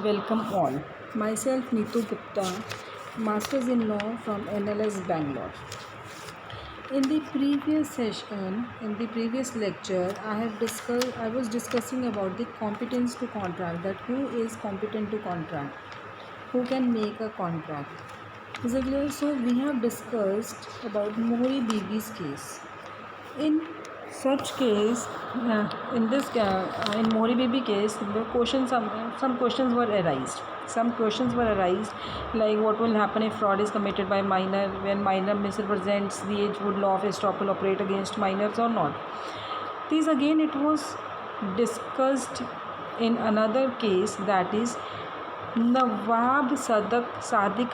Welcome all. Myself Neetu Gupta, Masters in Law from NLS Bangalore. In the previous session, in the previous lecture, I was discussing about the competence to contract. That who is competent to contract, who can make a contract. Is it clear? So we have discussed about Mohri Bibi's case. In such case, in Mohri Bibi case, the questions some questions were arised. Some questions were arised like what will happen if fraud is committed by minor, when minor misrepresents the age, would law of estoppel operate against minors or not. This again it was discussed in another case, that is Nawab Sadiq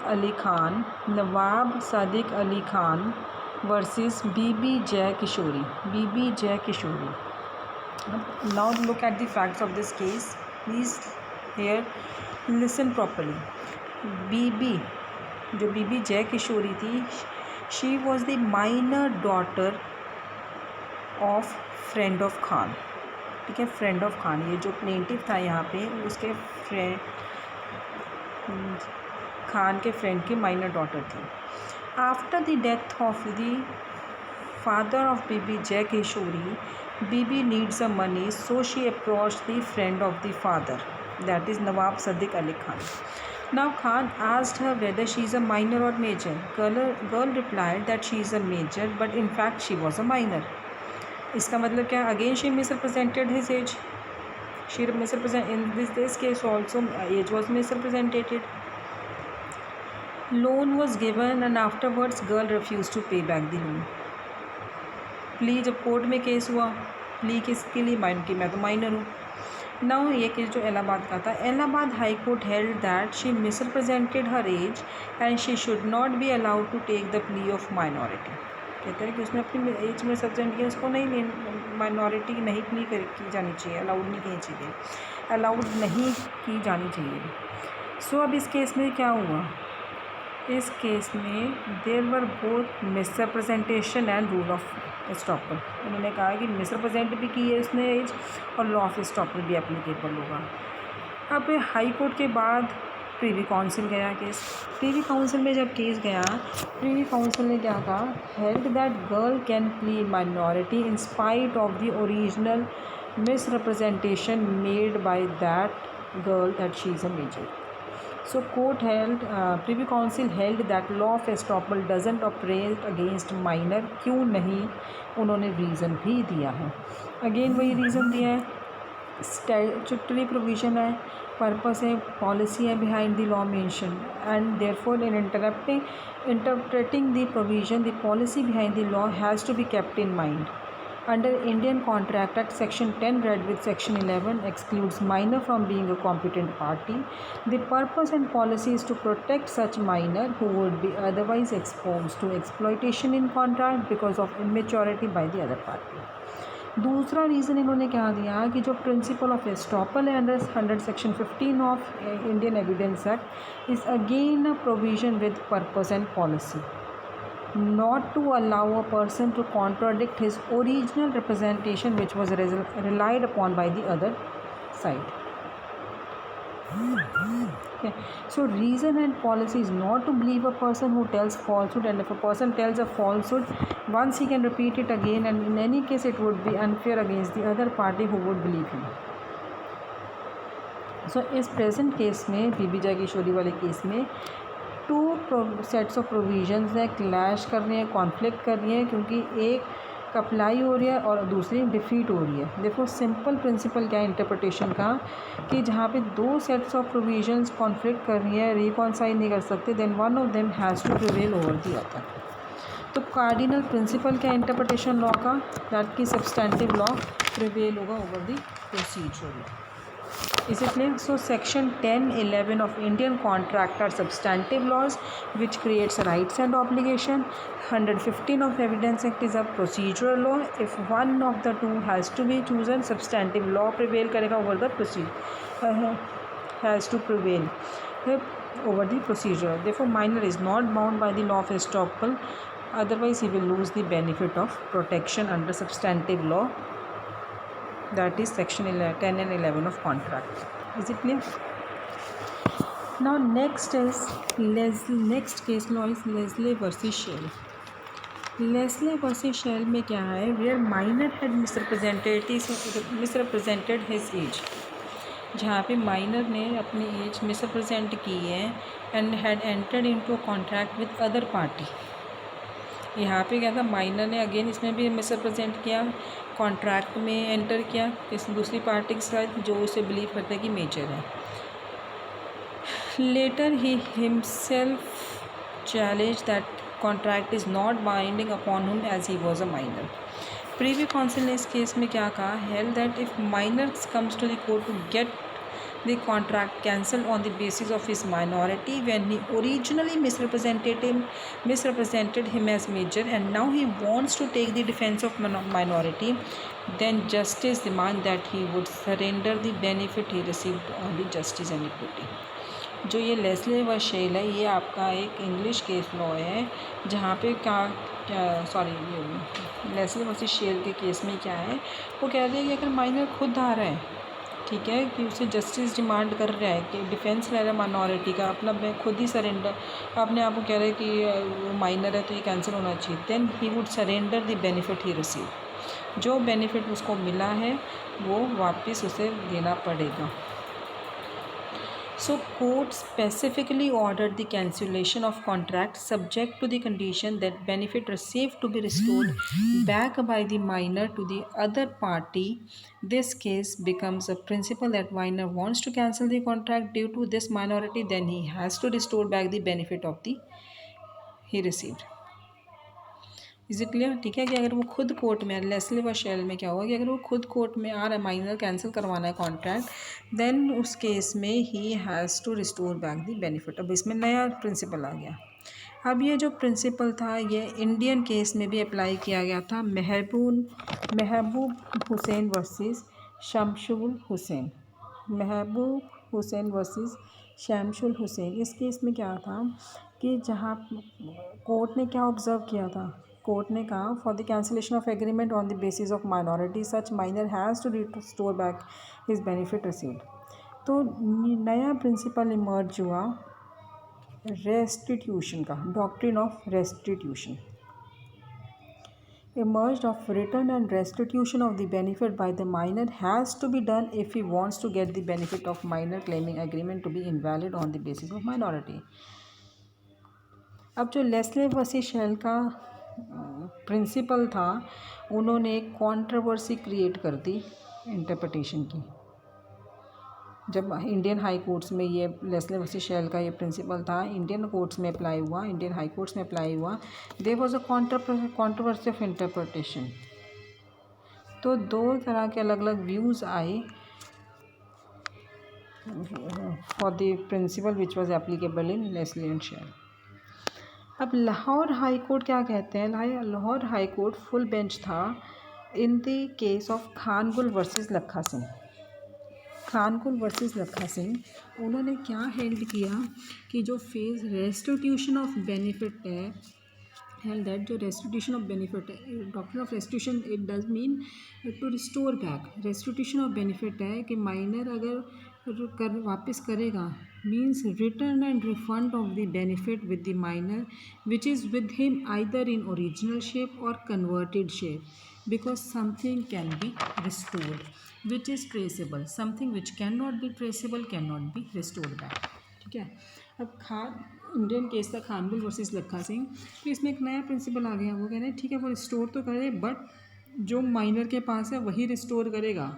Ali Khan versus BB Jay Kishori. Now look at the facts of this case. Please here listen properly. BB Jay Kishori थी, she was the minor daughter of friend of Khan. ठीक है, friend of Khan, ये जो plaintiff था यहाँ पे उसके खान के फ्रेंड की माइनर डॉटर थी. After the death of the father of Bibi Jai Kishori, Bibi needs a money, so she approached the friend of the father, that is Nawab Sadiq Ali Khan. Now Khan asked her whether she is a minor or major. Girl replied that she is a major, but in fact she was a minor. इसका मतलब क्या? Again she misrepresented his age. She misrepresented in this case also age was misrepresented. Loan was given and afterwards girl refused to pay back the loan. Plea जब court में case हुआ, plea किसके लिए? मैं तो माइनर हूँ. Now ये case जो इलाहाबाद का था, Allahabad high court held that she misrepresented her age and she should not be allowed to take the plea of minority. कहते हैं कि उसने अपनी एज में रिप्रेजेंट किया, उसको नहीं माइनॉरिटी नहीं प्ली की जानी चाहिए, अलाउड नहीं की जानी चाहिए. सो अब इस केस में क्या हुआ? इस केस में there were both misrepresentation and rule of estoppel. उन्होंने कहा कि मिसरिप्रेजेंट भी की है इसने एज और लॉ ऑफ एस्टॉपल भी एप्लीकेबल होगा. अब हाई कोर्ट के बाद प्रीवी काउंसिल गया केस. प्रीवी काउंसिल में जब केस गया, प्रीवी काउंसिल ने क्या कहा? Held that girl can plea minority in spite of the original misrepresentation made by that girl that she is a major. So court held, Privy Council held that law of estoppel doesn't operate against minor. क्यों नहीं? उन्होंने reason भी दिया है. Again वही reason दिया है, statutory provision है, पर्पस है, पॉलिसी है behind the law mention, and therefore in interpreting the provision, the policy behind the law has to be kept in mind. Under Indian Contract Act, Section 10 read with Section 11 excludes minor from being a competent party. The purpose and policy is to protect such minor who would be otherwise exposed to exploitation in contract because of immaturity by the other party. दूसरा reason इन्होंने क्या दिया कि जो principle of estoppel है under section 15 of Indian evidence act is again a provision with purpose and policy not to allow a person to contradict his original representation which was relied upon by the other side. Okay. So reason and policy is not to believe a person who tells falsehood, and if a person tells a falsehood once, he can repeat it again, and in any case it would be unfair against the other party who would believe him. So इस present case में बीबी जय किशोरी वाले case में two sets of provisions हैं, clash कर रही हैं, conflict कर रही हैं, क्योंकि एक अप्लाई हो रही है और दूसरी डिफीट हो रही है. देखो सिंपल प्रिंसिपल क्या है इंटरप्रिटेशन का, कि जहाँ पे दो सेट्स ऑफ प्रोविजंस कॉन्फ्लिक्ट कर रही है, रिकॉन्साइल नहीं कर सकते, then one of them has to prevail over the other. तो कार्डिनल प्रिंसिपल क्या इंटरप्रिटेशन लॉ का, दैट की सब्सटेंटिव लॉ प्रिवेल होगा over the procedural law. Is it clear? So section 10(11) of Indian Contract are substantive laws which creates rights and obligation. 115 of Evidence Act is a procedural law. If one of the two has to be chosen, substantive law prevail करेगा over the procedure, has to prevail over the procedure. Therefore minor is not bound by the law of estoppel, otherwise he will lose the benefit of protection under substantive law, that is section 10 and 11 of contract. Is it clear? Now next case law is Leslie versus Shell. Leslie versus Shell में क्या है, where minor had misrepresented his age, जहाँ पे minor ने अपनी as misrepresent की है and had entered into a contract with other party. यहाँ पे क्या था, माइनर ने अगेन इसमें भी मिसरिप्रेजेंट किया, कॉन्ट्रैक्ट में एंटर किया इस दूसरी पार्टी के साथ जो उसे बिलीव करता है कि मेजर है। Later he himself challenge that contract is not binding upon him as he was a minor. Privy Council ने इस केस में क्या कहा, held that if minor comes to the court to get the contract cancelled on the basis of his minority when he originally misrepresented him as major and now he wants to take the defense of minority, then justice demand that he would surrender the benefit he received on the justice and equity। जो ये Leslie व shell है, ये आपका एक English case law है, जहाँ पे लेस्ले वर्सेस शेल के केस में क्या है, वो कह रहे हैं कि अगर माइनर खुद आ रहा है, ठीक है, कि उसे जस्टिस डिमांड कर रहा है कि डिफेंस ले रहा है माइनॉरिटी का, अपना मैं खुद ही सरेंडर अपने आप को कह रहा है कि वो माइनर है तो ये कैंसिल होना चाहिए, then he would surrender the benefit he receive. जो बेनिफिट उसको मिला है वो वापस उसे देना पड़ेगा। So court specifically ordered the cancellation of contract subject to the condition that benefit received to be restored back by the minor to the other party. This case becomes a principle that minor wants to cancel the contract due to this minority, then he has to restore back the benefit of the he received। Is it clear? ठीक है, कि अगर वो खुद court में, Leslie व shell में क्या होगा कि अगर वो खुद कोर्ट में आ रहा है, माइनर कैंसिल करवाना है कॉन्ट्रैक्ट, देन उस केस में he has to restore back the benefit. अब इसमें नया प्रिंसिपल आ गया। अब ये जो प्रिंसिपल था ये इंडियन केस में भी अप्लाई किया गया था, महबूब हुसैन वर्सेस शमशुल हुसैन। महबूब हुसैन वर्सेस शमशुल हुसैन, इस केस में क्या था कि जहाँ कोर्ट ने क्या ऑब्ज़र्व किया था, कोर्ट ने कहा for the cancellation of agreement on the basis of minority such minor has to restore back his benefit received. तो नया प्रिंसिपल इमर्ज हुआ रेस्टिट्यूशन का, doctrine of restitution emerged of return and restitution of the benefit by the minor has to be done if he wants to get the benefit of minor claiming agreement to be invalid on the basis of minority। अब जो Leslie versus shell का principal था, उन्होंने एक controversy create कर दी interpretation की। जब Indian high courts में ये लेस्ले वर्सेस शेल का ये प्रिंसिपल था, इंडियन कोर्ट्स में अप्लाई हुआ, इंडियन हाई कोर्ट्स में अप्लाई हुआ, there was a controversy of interpretation. तो दो तरह के अलग अलग व्यूज़ आए for the principle which was applicable in Leslie and Shell. अब लाहौर हाई कोर्ट क्या कहते हैं, Lahore high court full bench था in the case of Khan Gul versus Lakha Singh. खानकुल versus Lakha Singh, उन्होंने क्या हेल्ड किया कि जो फेज रेस्टिट्यूशन ऑफ बेनिफिट है, हेल्ड दैट जो रेस्टिट्यूशन ऑफ बेनिफिट है, doctrine of restitution it does mean to restore back. Restitution of benefit है कि माइनर अगर वापस करेगा, means return and refund of the benefit with the minor which is with him either in original shape और converted shape, because something can be restored which is traceable, something which cannot be traceable cannot be restored back। ठीक है, अब Indian case था खानगुल versus Lakha Singh, तो इसमें एक नया principal आ गया। वो कह रहे हैं ठीक है वो रिस्टोर तो करे, बट जो माइनर के पास है वही रिस्टोर करेगा,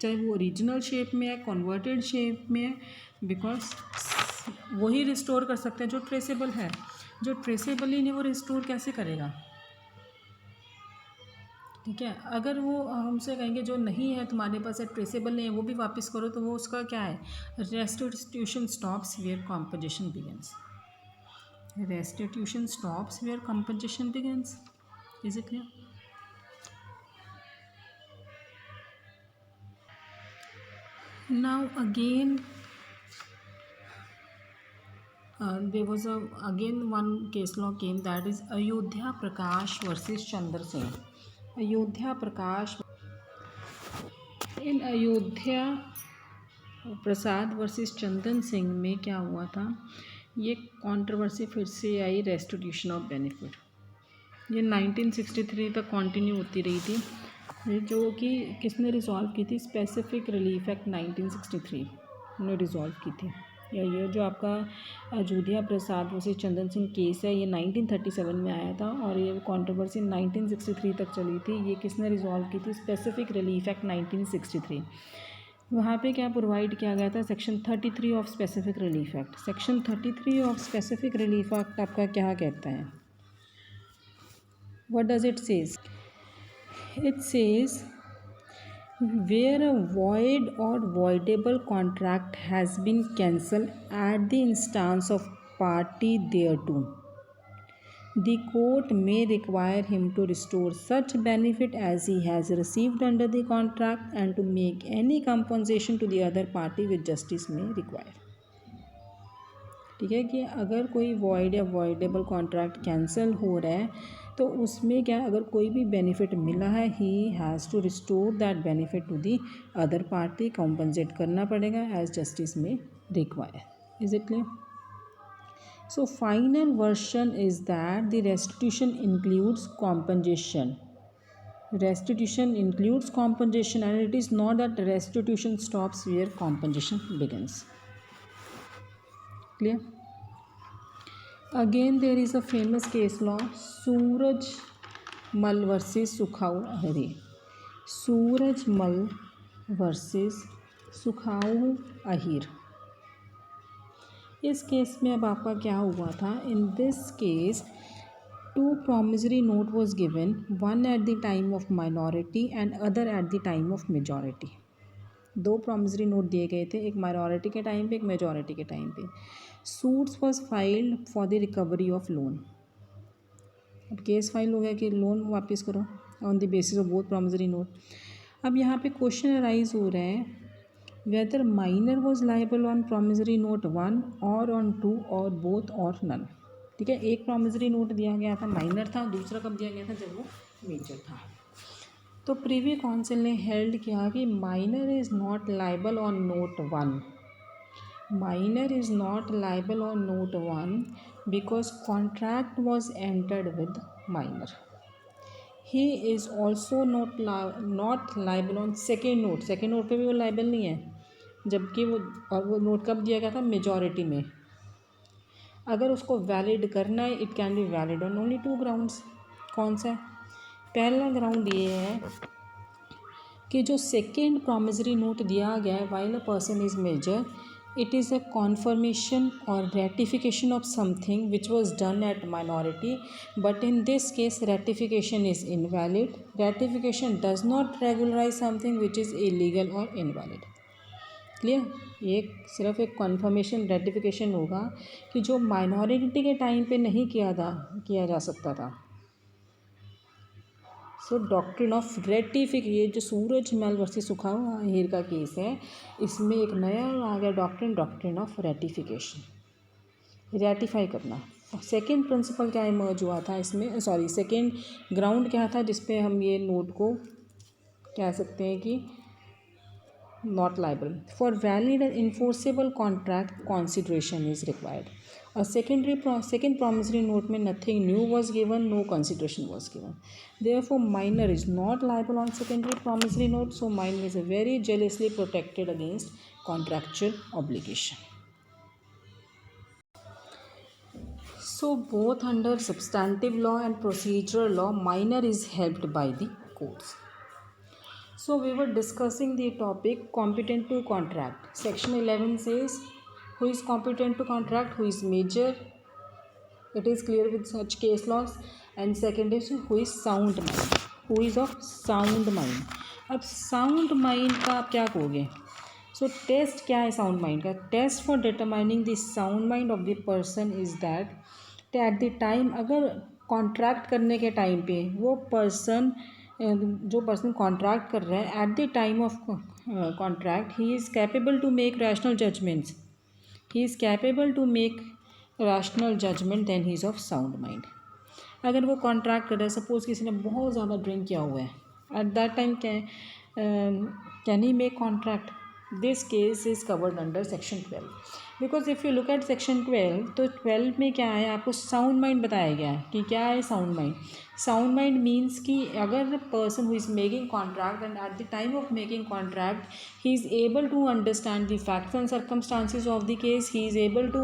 चाहे वो ओरिजिनल शेप में है, कन्वर्टेड शेप में है, बिकॉज वही रिस्टोर कर सकते हैं जो ट्रेसेबल है। जो ट्रेसेबल ही नहीं वो रिस्टोर कैसे करेगा? ठीक है, अगर वो हमसे कहेंगे जो नहीं है तुम्हारे पास है, ट्रेसेबल नहीं है, वो भी वापस करो, तो वो उसका क्या है, restitution stops where composition begins. Restitution stops where composition begins. Is it clear? Now again there was again one case law came, that is Ayodhya Prakash versus Chandra Singh। Ayodhya Prakash, in Ayodhya Prasad versus Chandan Singh में क्या हुआ था, ये controversy फिर से आई, restitution of benefit. ये 1963 तक continue होती रही थी, जो कि किसने रिजॉल्व की थी, स्पेसिफिक रिलीफ एक्ट 1963 ने रिजॉल्व की थी। या ये जो आपका अयोध्या प्रसाद वर्सेस चंदन सिंह केस है, ये 1937 में आया था और ये कंट्रोवर्सी 1963 तक चली थी। ये किसने रिजॉल्व की थी, स्पेसिफिक रिलीफ एक्ट 1963। वहाँ पे क्या प्रोवाइड किया गया था, section 33 of specific relief act. Section 33 of specific relief act आपका क्या कहता है, what does it says, it says where a void or voidable contract has been cancelled at the instance of party thereto, the court may require him to restore such benefit as he has received under the contract and to make any compensation to the other party which justice may require। ठीक है कि अगर कोई void या voidable contract cancel हो रहा है तो उसमें क्या, अगर कोई भी बेनिफिट मिला है, he has to restore that benefit to the other party, compensate करना पड़ेगा एज जस्टिस में require. Is it clear? So final version is that the restitution includes compensation, restitution includes compensation and it is not that restitution stops where compensation begins। Clear? Again there is a famous case law, सूरज मल versus सुखाऊ Ahir. सूरज मल versus सुखाऊ Ahir. इस case में अब आपका क्या हुआ था, in this case 2 promissory note was given, one at the time of minority and other at the time of majority। 2 promissory note दिए गए थे, एक माइनॉरिटी के टाइम पे, एक मेजॉरिटी के टाइम पे। Suits was filed for the recovery of loan. अब केस फाइल हो गया कि लोन वापस करो on the basis of both promissory note. अब यहाँ पे क्वेश्चन अराइज हो रहे हैं, whether minor was liable on promissory note 1 और ऑन 2 और बोथ और नन। ठीक है, एक प्रॉमिसरी नोट दिया गया था माइनर था, दूसरा कब दिया गया था, जब वो मेजर था। तो प्रीवी काउंसिल ने हेल्ड किया कि minor is not liable on note 1, minor is not liable on note 1 because contract was entered with minor। he is also not liable on second note, second note पे भी वो liable नहीं है, जबकि वो नोट कब दिया गया था, मेजॉरिटी में। अगर उसको वैलिड करना है, it can be valid on only 2 grounds. कौन सा? पहला ग्राउंड ये है कि जो सेकेंड प्रॉमिसरी नोट दिया गया है while a person is major, it is a confirmation or ratification of something which was done at minority, but in this case ratification is invalid। ratification does not regularize something which is illegal or invalid। Clear? ये सिर्फ एक conformation ratification होगा कि जो minority के time पे नहीं किया जा सकता था। सो डॉक्ट्रिन ऑफ रेटिफिकेशन, जो सूरज मल वर्सेस सुखाऊ अहिर का केस है, इसमें एक नया आ गया doctrine, doctrine of ratification, ratify करना। सेकेंड प्रिंसिपल क्या इमर्ज हुआ था इसमें, सॉरी सेकेंड ग्राउंड क्या था जिसपे हम ये नोट को कह सकते हैं कि not liable. For valid and enforceable contract consideration is required. और सेकेंड promissory note में nothing new was given, no consideration was given, therefore minor is not liable on secondary promissory note। so minor is very jealously protected against contractual obligation। so both under substantive law and procedural law minor is helped by the courts। so we were discussing the topic competent to contract। section 11 says who is competent to contract, who is major, it is clear with such case laws। and second is who is sound mind, who is of sound mind। अब sound mind का आप क्या कहोगे? so test क्या है sound mind का? Test for determining the sound mind of the person is that at the time, अगर contract करने के टाइम पे वो पर्सन, जो पर्सन कॉन्ट्रैक्ट कर रहा है, at the time of contract he is capable to make rational judgements, he is capable to make rational judgment, then he is of sound mind। अगर वो कॉन्ट्रैक्ट कर रहा है, सपोज किसी ने बहुत ज़्यादा ड्रिंक किया हुआ है, at that time can he make contract? This case is covered under section 12 because if you look at section 12 तो 12 में क्या है, आपको साउंड माइंड बताया गया है कि क्या है sound mind. Sound mind means कि अगर the person who is making contract and eight the time of making contract he is able to understand the facts and circumstances of the case, he is able to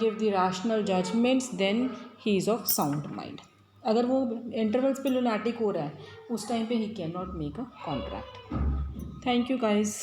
give the rational judgments, then he is of sound mind. अगर वो intervals पे lunatic हो रहा है उस time पे he can not make a contract. Thank you guys.